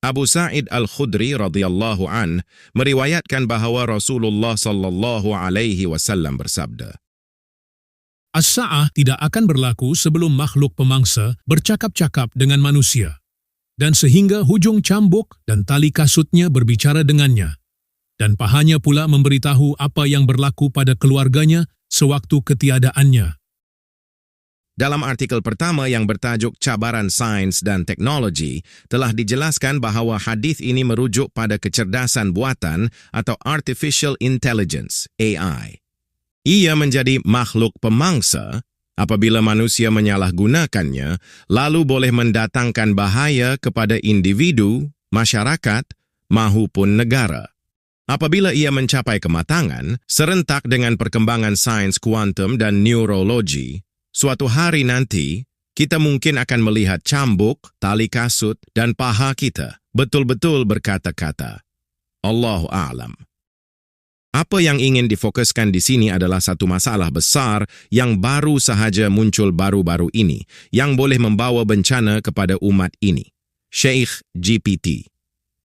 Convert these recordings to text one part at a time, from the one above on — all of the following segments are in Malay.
Abu Sa'id Al-Khudri radhiyallahu an meriwayatkan bahawa Rasulullah sallallahu alaihi wasallam bersabda, As-sa'ah tidak akan berlaku sebelum makhluk pemangsa bercakap-cakap dengan manusia, dan sehingga hujung cambuk dan tali kasutnya berbicara dengannya, dan pahanya pula memberitahu apa yang berlaku pada keluarganya sewaktu ketiadaannya. Dalam artikel pertama yang bertajuk Cabaran Sains dan Teknologi, telah dijelaskan bahawa hadis ini merujuk pada kecerdasan buatan atau Artificial Intelligence, AI. Ia menjadi makhluk pemangsa apabila manusia menyalahgunakannya, lalu boleh mendatangkan bahaya kepada individu, masyarakat, mahupun negara. Apabila ia mencapai kematangan, serentak dengan perkembangan sains kuantum dan neurologi, suatu hari nanti, kita mungkin akan melihat cambuk, tali kasut, dan paha kita betul-betul berkata-kata. Allahu a'lam. Apa yang ingin difokuskan di sini adalah satu masalah besar yang baru sahaja muncul baru-baru ini, yang boleh membawa bencana kepada umat ini. Sheikh GPT.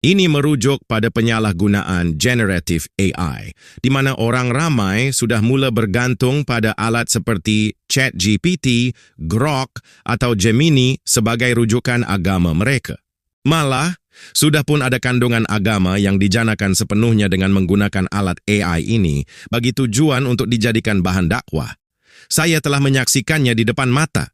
Ini merujuk pada penyalahgunaan generative AI, di mana orang ramai sudah mula bergantung pada alat seperti ChatGPT, Grok, atau Gemini sebagai rujukan agama mereka. Malah, sudah pun ada kandungan agama yang dijanakan sepenuhnya dengan menggunakan alat AI ini bagi tujuan untuk dijadikan bahan dakwah. Saya telah menyaksikannya di depan mata.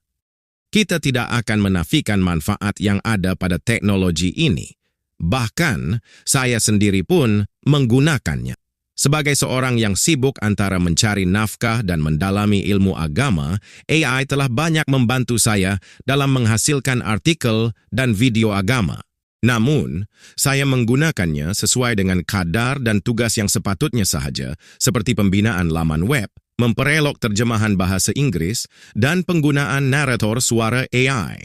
Kita tidak akan menafikan manfaat yang ada pada teknologi ini. Bahkan, saya sendiri pun menggunakannya. Sebagai seorang yang sibuk antara mencari nafkah dan mendalami ilmu agama, AI telah banyak membantu saya dalam menghasilkan artikel dan video agama. Namun, saya menggunakannya sesuai dengan kadar dan tugas yang sepatutnya sahaja, seperti pembinaan laman web, memperelok terjemahan bahasa Inggris, dan penggunaan narator suara AI.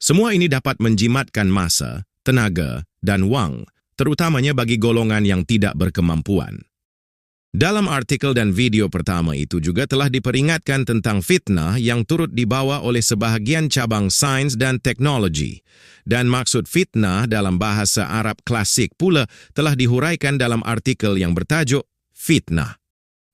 Semua ini dapat menjimatkan masa, tenaga, dan wang, terutamanya bagi golongan yang tidak berkemampuan. Dalam artikel dan video pertama itu juga telah diperingatkan tentang fitnah yang turut dibawa oleh sebahagian cabang sains dan teknologi. Dan maksud fitnah dalam bahasa Arab klasik pula telah dihuraikan dalam artikel yang bertajuk Fitnah.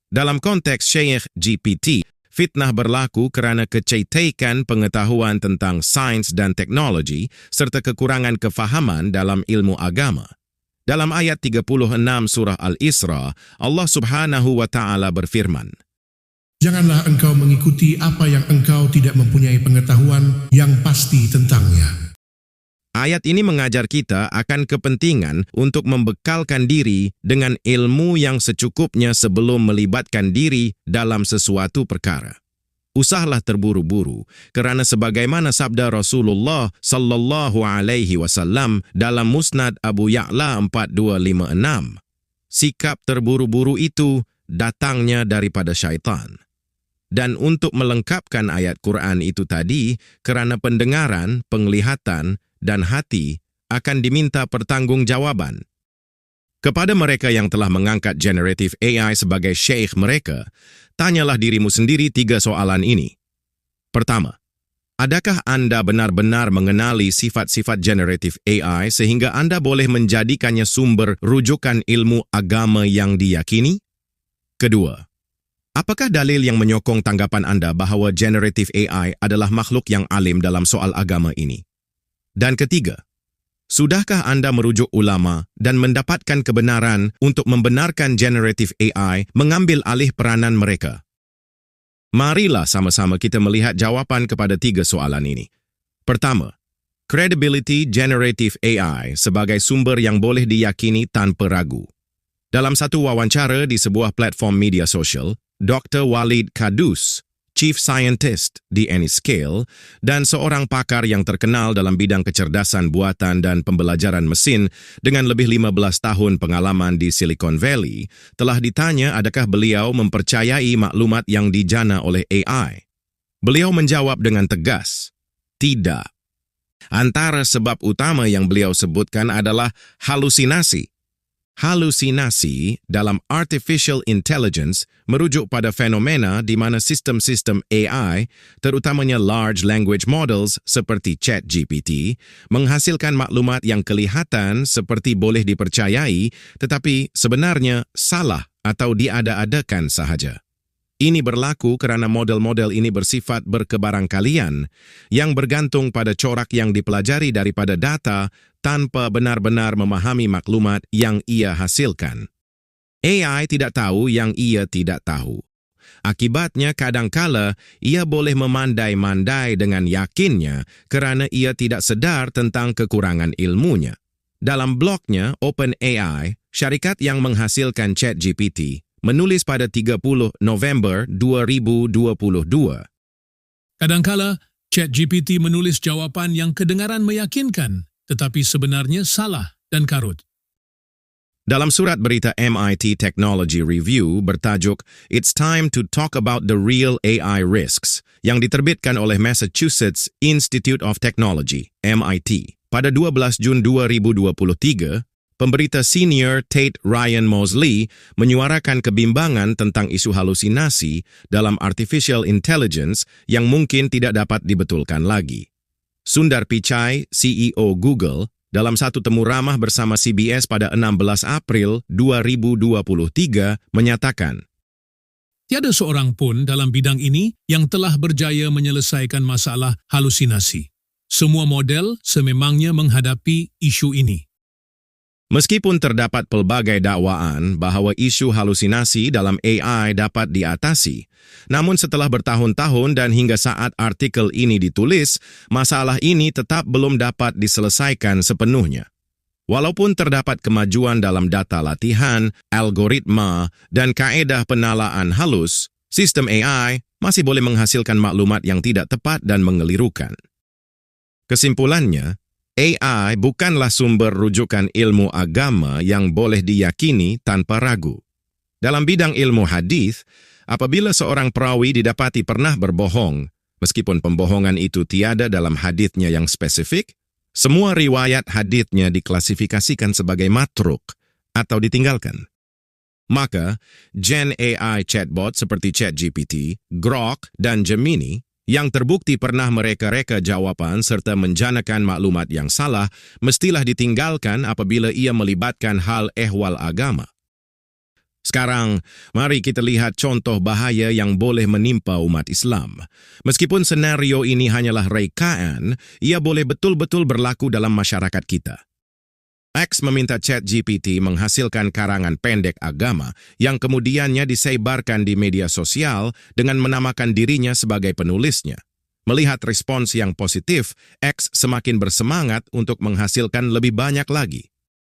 Dalam konteks Sheikh GPT, fitnah berlaku kerana kecetekan pengetahuan tentang sains dan teknologi serta kekurangan kefahaman dalam ilmu agama. Dalam ayat 36 surah Al-Isra, Allah Subhanahu wa Ta'ala berfirman, Janganlah engkau mengikuti apa yang engkau tidak mempunyai pengetahuan yang pasti tentangnya. Ayat ini mengajar kita akan kepentingan untuk membekalkan diri dengan ilmu yang secukupnya sebelum melibatkan diri dalam sesuatu perkara. Usahlah terburu-buru, kerana sebagaimana sabda Rasulullah sallallahu alaihi wasallam dalam Musnad Abu Ya'la 4256, sikap terburu-buru itu datangnya daripada syaitan. Dan untuk melengkapkan ayat Quran itu tadi, kerana pendengaran, penglihatan, dan hati akan diminta pertanggungjawaban. Kepada mereka yang telah mengangkat generative AI sebagai syekh mereka, tanyalah dirimu sendiri 3 soalan ini. Pertama, adakah Anda benar-benar mengenali sifat-sifat generative AI sehingga Anda boleh menjadikannya sumber rujukan ilmu agama yang diyakini? Kedua, apakah dalil yang menyokong tanggapan Anda bahawa generative AI adalah makhluk yang alim dalam soal agama ini? Dan ketiga, sudahkah Anda merujuk ulama dan mendapatkan kebenaran untuk membenarkan generative AI mengambil alih peranan mereka? Marilah sama-sama kita melihat jawapan kepada 3 soalan ini. Pertama, credibility generative AI sebagai sumber yang boleh diyakini tanpa ragu. Dalam satu wawancara di sebuah platform media sosial, Dr. Walid Kadus, Chief Scientist di Anyscale, dan seorang pakar yang terkenal dalam bidang kecerdasan buatan dan pembelajaran mesin dengan lebih 15 tahun pengalaman di Silicon Valley, telah ditanya adakah beliau mempercayai maklumat yang dijana oleh AI. Beliau menjawab dengan tegas, tidak. Antara sebab utama yang beliau sebutkan adalah halusinasi. Halusinasi dalam artificial intelligence merujuk pada fenomena di mana sistem-sistem AI, terutamanya large language models seperti ChatGPT, menghasilkan maklumat yang kelihatan seperti boleh dipercayai tetapi sebenarnya salah atau diada-adakan sahaja. Ini berlaku kerana model-model ini bersifat berkebarangkalian yang bergantung pada corak yang dipelajari daripada data tanpa benar-benar memahami maklumat yang ia hasilkan. AI tidak tahu yang ia tidak tahu. Akibatnya kadangkala ia boleh memandai-mandai dengan yakinnya kerana ia tidak sedar tentang kekurangan ilmunya. Dalam blognya OpenAI, syarikat yang menghasilkan ChatGPT, menulis pada 30 November 2022. Kadangkala, ChatGPT menulis jawapan yang kedengaran meyakinkan, tetapi sebenarnya salah dan karut. Dalam surat berita MIT Technology Review bertajuk It's Time to Talk About the Real AI Risks yang diterbitkan oleh Massachusetts Institute of Technology, MIT, pada 12 Jun 2023, pemberita senior Tate Ryan Mosley menyuarakan kebimbangan tentang isu halusinasi dalam artificial intelligence yang mungkin tidak dapat dibetulkan lagi. Sundar Pichai, CEO Google, dalam satu temu ramah bersama CBS pada 16 April 2023 menyatakan, Tiada seorang pun dalam bidang ini yang telah berjaya menyelesaikan masalah halusinasi. Semua model sememangnya menghadapi isu ini. Meskipun terdapat pelbagai dakwaan bahawa isu halusinasi dalam AI dapat diatasi, namun setelah bertahun-tahun dan hingga saat artikel ini ditulis, masalah ini tetap belum dapat diselesaikan sepenuhnya. Walaupun terdapat kemajuan dalam data latihan, algoritma, dan kaedah penalaan halus, sistem AI masih boleh menghasilkan maklumat yang tidak tepat dan mengelirukan. Kesimpulannya, AI bukanlah sumber rujukan ilmu agama yang boleh diyakini tanpa ragu. Dalam bidang ilmu hadis, apabila seorang perawi didapati pernah berbohong, meskipun pembohongan itu tiada dalam hadisnya yang spesifik, semua riwayat hadisnya diklasifikasikan sebagai matruk atau ditinggalkan. Maka, Gen AI chatbot seperti ChatGPT, Grok, dan Gemini yang terbukti pernah mereka-reka jawapan serta menjanakan maklumat yang salah, mestilah ditinggalkan apabila ia melibatkan hal ehwal agama. Sekarang, mari kita lihat contoh bahaya yang boleh menimpa umat Islam. Meskipun senario ini hanyalah rekaan, ia boleh betul-betul berlaku dalam masyarakat kita. X meminta ChatGPT menghasilkan karangan pendek agama yang kemudiannya disebarkan di media sosial dengan menamakan dirinya sebagai penulisnya. Melihat respons yang positif, X semakin bersemangat untuk menghasilkan lebih banyak lagi.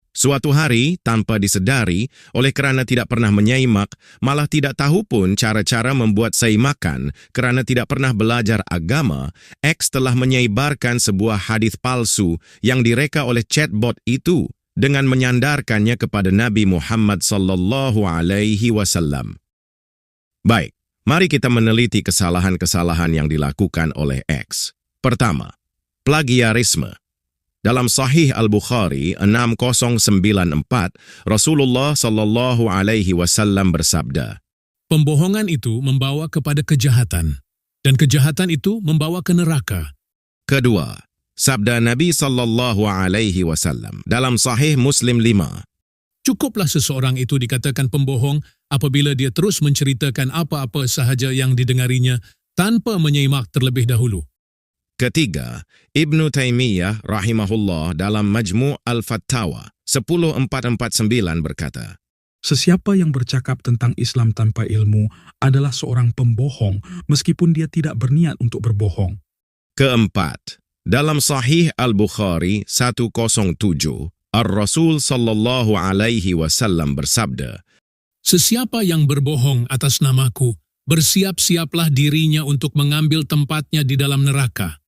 Suatu hari, tanpa disedari, oleh kerana tidak pernah menyimak, malah tidak tahu pun cara-cara membuat seimakan kerana tidak pernah belajar agama, X telah menyebarkan sebuah hadis palsu yang direka oleh chatbot itu dengan menyandarkannya kepada Nabi Muhammad sallallahu alaihi wasallam. Baik, mari kita meneliti kesalahan-kesalahan yang dilakukan oleh X. Pertama, plagiarisme. Dalam Sahih Al-Bukhari 6094, Rasulullah sallallahu alaihi wasallam bersabda, Pembohongan itu membawa kepada kejahatan, dan kejahatan itu membawa ke neraka. Kedua, sabda Nabi sallallahu alaihi wasallam dalam Sahih Muslim 5. Cukuplah seseorang itu dikatakan pembohong apabila dia terus menceritakan apa-apa sahaja yang didengarinya tanpa menyimak terlebih dahulu. Ketiga, Ibnu Taimiyah rahimahullah dalam Majmu' Al-Fatawa 10449 berkata, Sesiapa yang bercakap tentang Islam tanpa ilmu adalah seorang pembohong meskipun dia tidak berniat untuk berbohong. Keempat, dalam Sahih Al-Bukhari 107, Ar-Rasul sallallahu alaihi wasallam bersabda, Sesiapa yang berbohong atas namaku, bersiap-siaplah dirinya untuk mengambil tempatnya di dalam neraka.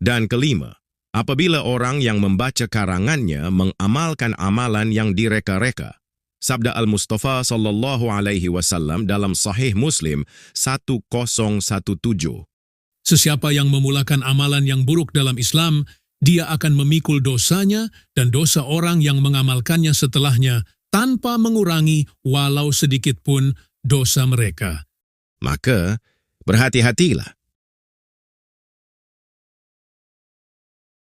Dan kelima, apabila orang yang membaca karangannya mengamalkan amalan yang direka-reka. Sabda Al-Mustafa sallallahu alaihi wasallam dalam Sahih Muslim 1017. Sesiapa yang memulakan amalan yang buruk dalam Islam, dia akan memikul dosanya dan dosa orang yang mengamalkannya setelahnya tanpa mengurangi walau sedikit pun dosa mereka. Maka, berhati-hatilah